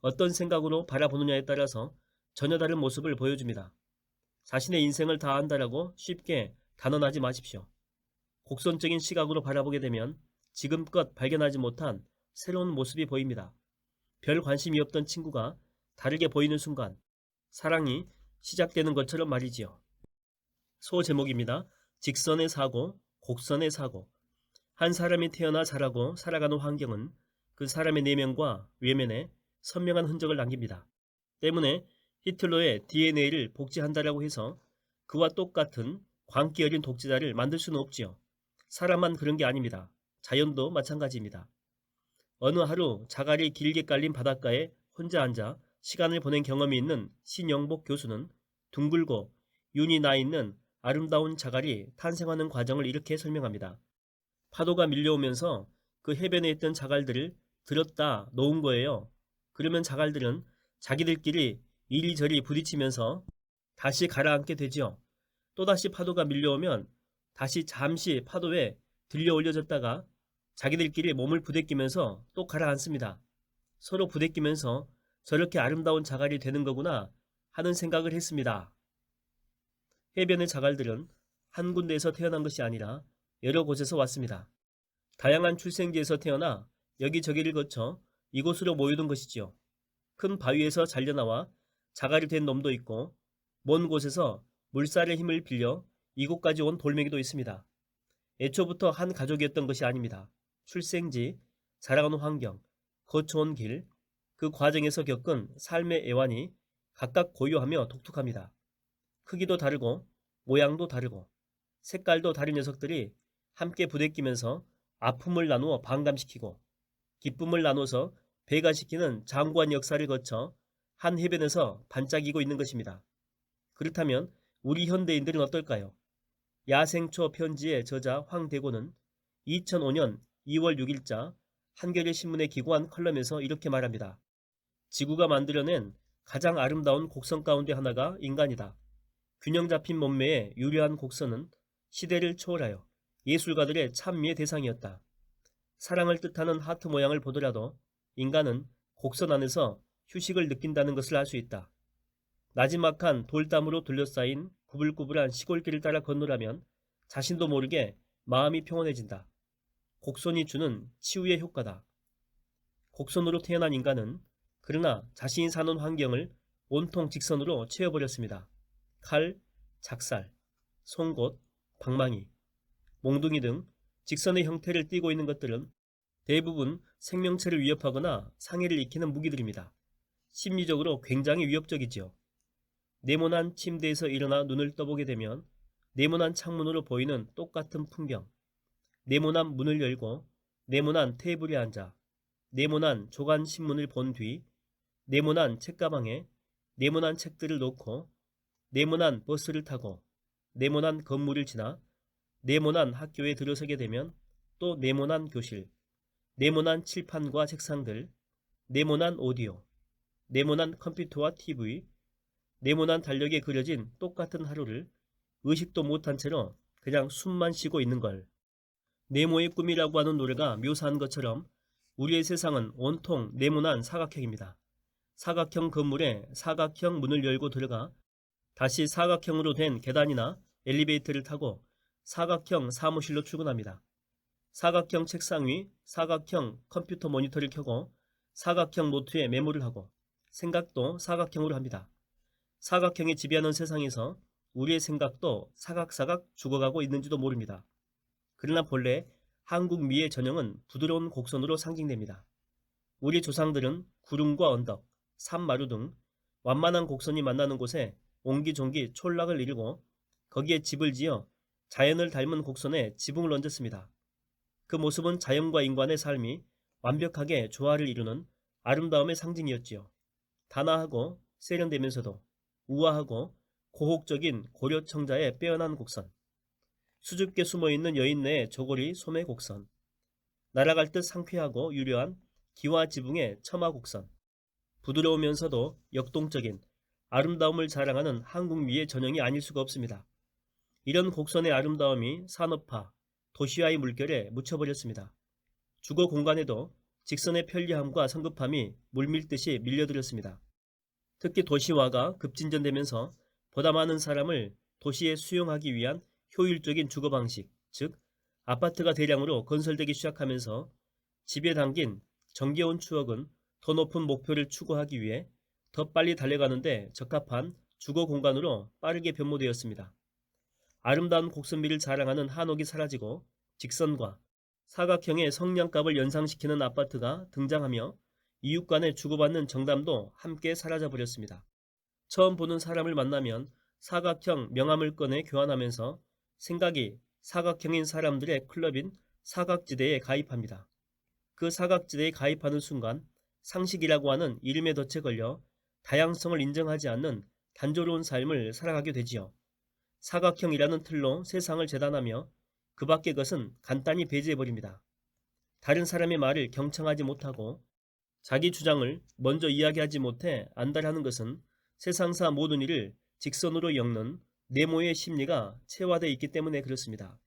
어떤 생각으로 바라보느냐에 따라서 전혀 다른 모습을 보여줍니다. 자신의 인생을 다 안다라고 쉽게 단언하지 마십시오. 곡선적인 시각으로 바라보게 되면 지금껏 발견하지 못한 새로운 모습이 보입니다. 별 관심이 없던 친구가 다르게 보이는 순간 사랑이 시작되는 것처럼 말이지요. 소 제목입니다. 직선의 사고, 곡선의 사고. 한 사람이 태어나 자라고 살아가는 환경은 그 사람의 내면과 외면에 선명한 흔적을 남깁니다. 때문에 히틀러의 DNA를 복제한다라고 해서 그와 똑같은 광기 어린 독재자를 만들 수는 없지요. 사람만 그런 게 아닙니다. 자연도 마찬가지입니다. 어느 하루 자갈이 길게 깔린 바닷가에 혼자 앉아 시간을 보낸 경험이 있는 신영복 교수는 둥글고 윤이 나 있는 아름다운 자갈이 탄생하는 과정을 이렇게 설명합니다. 파도가 밀려오면서 그 해변에 있던 자갈들을 들었다 놓은 거예요. 그러면 자갈들은 자기들끼리 이리저리 부딪히면서 다시 가라앉게 되지요. 또다시 파도가 밀려오면 다시 잠시 파도에 들려 올려졌다가 자기들끼리 몸을 부대끼면서 또 가라앉습니다. 서로 부대끼면서 저렇게 아름다운 자갈이 되는 거구나 하는 생각을 했습니다. 해변의 자갈들은 한 군데에서 태어난 것이 아니라 여러 곳에서 왔습니다. 다양한 출생지에서 태어나 여기저기를 거쳐 이곳으로 모여든 것이지요. 큰 바위에서 잘려나와 자갈이 된 놈도 있고 먼 곳에서 물살의 힘을 빌려 이곳까지 온 돌멩이도 있습니다. 애초부터 한 가족이었던 것이 아닙니다. 출생지, 자라가는 환경, 거쳐온 길, 그 과정에서 겪은 삶의 애환이 각각 고유하며 독특합니다. 크기도 다르고 모양도 다르고 색깔도 다른 녀석들이 함께 부대끼면서 아픔을 나누어 반감시키고 기쁨을 나눠서 배가시키는 장구한 역사를 거쳐 한 해변에서 반짝이고 있는 것입니다. 그렇다면 우리 현대인들은 어떨까요? 야생초 편지의 저자 황대고는 2005년 2월 6일자 한겨레 신문에 기고한 컬럼에서 이렇게 말합니다. 지구가 만들어낸 가장 아름다운 곡선 가운데 하나가 인간이다. 균형 잡힌 몸매의 유려한 곡선은 시대를 초월하여 예술가들의 찬미의 대상이었다. 사랑을 뜻하는 하트 모양을 보더라도 인간은 곡선 안에서 휴식을 느낀다는 것을 알 수 있다. 나지막한 돌담으로 둘러싸인 구불구불한 시골길을 따라 건너라면 자신도 모르게 마음이 평온해진다. 곡선이 주는 치유의 효과다. 곡선으로 태어난 인간은 그러나 자신이 사는 환경을 온통 직선으로 채워버렸습니다. 칼, 작살, 송곳, 방망이, 몽둥이 등 직선의 형태를 띠고 있는 것들은 대부분 생명체를 위협하거나 상해를 입히는 무기들입니다. 심리적으로 굉장히 위협적이지요. 네모난 침대에서 일어나 눈을 떠보게 되면 네모난 창문으로 보이는 똑같은 풍경, 네모난 문을 열고 네모난 테이블에 앉아 네모난 조간 신문을 본 뒤 네모난 책가방에 네모난 책들을 놓고 네모난 버스를 타고 네모난 건물을 지나 네모난 학교에 들어서게 되면 또 네모난 교실, 네모난 칠판과 책상들, 네모난 오디오, 네모난 컴퓨터와 TV, 네모난 달력에 그려진 똑같은 하루를 의식도 못한 채로 그냥 숨만 쉬고 있는 걸. 네모의 꿈이라고 하는 노래가 묘사한 것처럼 우리의 세상은 온통 네모난 사각형입니다. 사각형 건물에 사각형 문을 열고 들어가 다시 사각형으로 된 계단이나 엘리베이터를 타고 사각형 사무실로 출근합니다. 사각형 책상 위 사각형 컴퓨터 모니터를 켜고 사각형 노트에 메모를 하고 생각도 사각형으로 합니다. 사각형이 지배하는 세상에서 우리의 생각도 사각사각 죽어가고 있는지도 모릅니다. 그러나 본래 한국 미의 전형은 부드러운 곡선으로 상징됩니다. 우리 조상들은 구름과 언덕, 산마루 등 완만한 곡선이 만나는 곳에 옹기종기 촌락을 이루고 거기에 집을 지어 자연을 닮은 곡선에 지붕을 얹었습니다. 그 모습은 자연과 인간의 삶이 완벽하게 조화를 이루는 아름다움의 상징이었지요. 단아하고 세련되면서도 우아하고 고혹적인 고려청자의 빼어난 곡선. 수줍게 숨어있는 여인네의 저고리 소매 곡선, 날아갈 듯 상쾌하고 유려한 기와 지붕의 처마 곡선, 부드러우면서도 역동적인 아름다움을 자랑하는 한국미의 전형이 아닐 수가 없습니다. 이런 곡선의 아름다움이 산업화, 도시화의 물결에 묻혀버렸습니다. 주거 공간에도 직선의 편리함과 성급함이 물밀듯이 밀려들었습니다. 특히 도시화가 급진전되면서 보다 많은 사람을 도시에 수용하기 위한 효율적인 주거 방식, 즉 아파트가 대량으로 건설되기 시작하면서 집에 담긴 정겨운 추억은 더 높은 목표를 추구하기 위해 더 빨리 달려가는데 적합한 주거 공간으로 빠르게 변모되었습니다. 아름다운 곡선미를 자랑하는 한옥이 사라지고 직선과 사각형의 성냥갑을 연상시키는 아파트가 등장하며 이웃 간에 주고받는 정담도 함께 사라져버렸습니다. 처음 보는 사람을 만나면 사각형 명함을 꺼내 교환하면서 생각이 사각형인 사람들의 클럽인 사각지대에 가입합니다. 그 사각지대에 가입하는 순간 상식이라고 하는 이름의 덫에 걸려 다양성을 인정하지 않는 단조로운 삶을 살아가게 되지요. 사각형이라는 틀로 세상을 재단하며 그 밖의 것은 간단히 배제해버립니다. 다른 사람의 말을 경청하지 못하고 자기 주장을 먼저 이야기하지 못해 안달하는 것은 세상사 모든 일을 직선으로 엮는 네모의 심리가 체화되어 있기 때문에 그렇습니다.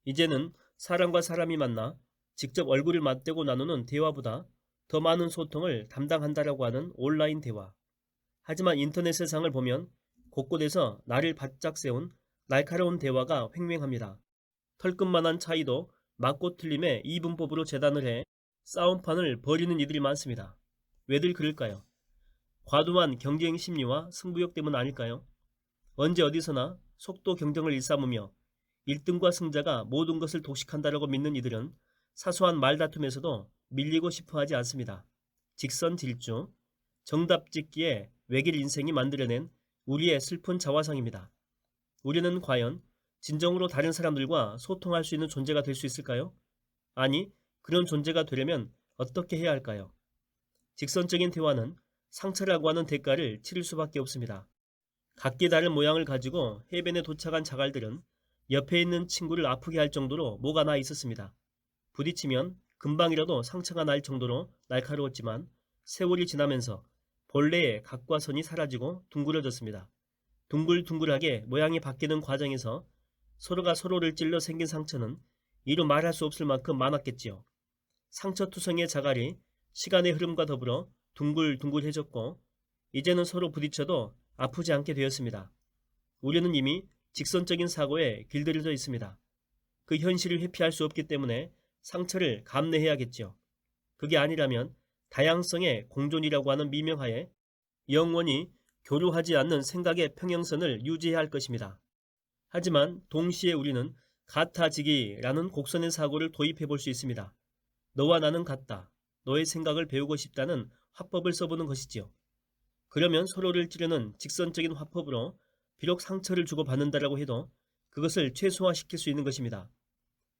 이제는 사람과 사람이 만나 직접 얼굴을 맞대고 나누는 대화보다 더 많은 소통을 담당한다라고 하는 온라인 대화. 하지만 인터넷 세상을 보면 곳곳에서 나를 바짝 세운 날카로운 대화가 횡행합니다. 털끝만한 차이도 맞고 틀림의 이분법으로 재단을 해 싸움판을 벌이는 이들이 많습니다. 왜들 그럴까요? 과도한 경쟁 심리와 승부욕 때문 아닐까요? 언제 어디서나 속도 경쟁을 일삼으며 1등과 승자가 모든 것을 독식한다라고 믿는 이들은 사소한 말다툼에서도 밀리고 싶어 하지 않습니다. 직선 질주, 정답 짓기에 외길 인생이 만들어낸 우리의 슬픈 자화상입니다. 우리는 과연 진정으로 다른 사람들과 소통할 수 있는 존재가 될 수 있을까요? 아니, 그런 존재가 되려면 어떻게 해야 할까요? 직선적인 대화는 상처라고 하는 대가를 치를 수밖에 없습니다. 각기 다른 모양을 가지고 해변에 도착한 자갈들은 옆에 있는 친구를 아프게 할 정도로 뭐가 나 있었습니다. 부딪히면 금방이라도 상처가 날 정도로 날카로웠지만 세월이 지나면서 본래의 각과 선이 사라지고 둥그러졌습니다. 둥글둥글하게 모양이 바뀌는 과정에서 서로가 서로를 찔러 생긴 상처는 이루 말할 수 없을 만큼 많았겠지요. 상처투성의 자갈이 시간의 흐름과 더불어 둥글둥글해졌고 이제는 서로 부딪혀도 아프지 않게 되었습니다. 우리는 이미 직선적인 사고에 길들여져 있습니다. 그 현실을 회피할 수 없기 때문에 상처를 감내해야겠죠. 그게 아니라면 다양성의 공존이라고 하는 미명하에 영원히 교류하지 않는 생각의 평행선을 유지해야 할 것입니다. 하지만 동시에 우리는 같아지기라는 곡선의 사고를 도입해 볼 수 있습니다. 너와 나는 같다. 너의 생각을 배우고 싶다는 화법을 써보는 것이지요. 그러면 서로를 찌르는 직선적인 화법으로 비록 상처를 주고받는다라고 해도 그것을 최소화시킬 수 있는 것입니다.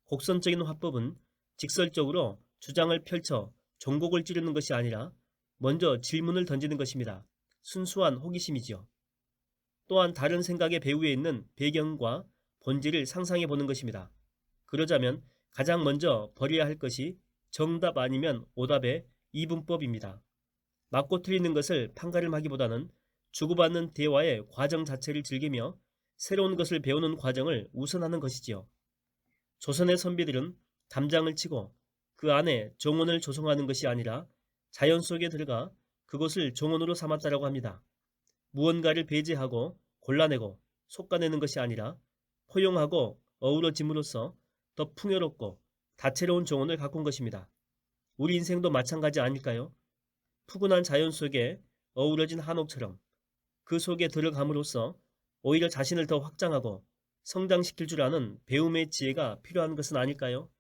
곡선적인 화법은 직설적으로 주장을 펼쳐 종곡을 찌르는 것이 아니라 먼저 질문을 던지는 것입니다. 순수한 호기심이지요. 또한 다른 생각의 배후에 있는 배경과 본질을 상상해 보는 것입니다. 그러자면 가장 먼저 버려야 할 것이 정답 아니면 오답의 이분법입니다. 맞고 틀리는 것을 판가름하기보다는 주고받는 대화의 과정 자체를 즐기며 새로운 것을 배우는 과정을 우선하는 것이지요. 조선의 선비들은 담장을 치고 그 안에 정원을 조성하는 것이 아니라 자연 속에 들어가 그것을 정원으로 삼았다라고 합니다. 무언가를 배제하고 골라내고 솎아내는 것이 아니라 포용하고 어우러짐으로써 더 풍요롭고 다채로운 정원을 가꾼 것입니다. 우리 인생도 마찬가지 아닐까요? 푸근한 자연 속에 어우러진 한옥처럼 그 속에 들어감으로써 오히려 자신을 더 확장하고 성장시킬 줄 아는 배움의 지혜가 필요한 것은 아닐까요?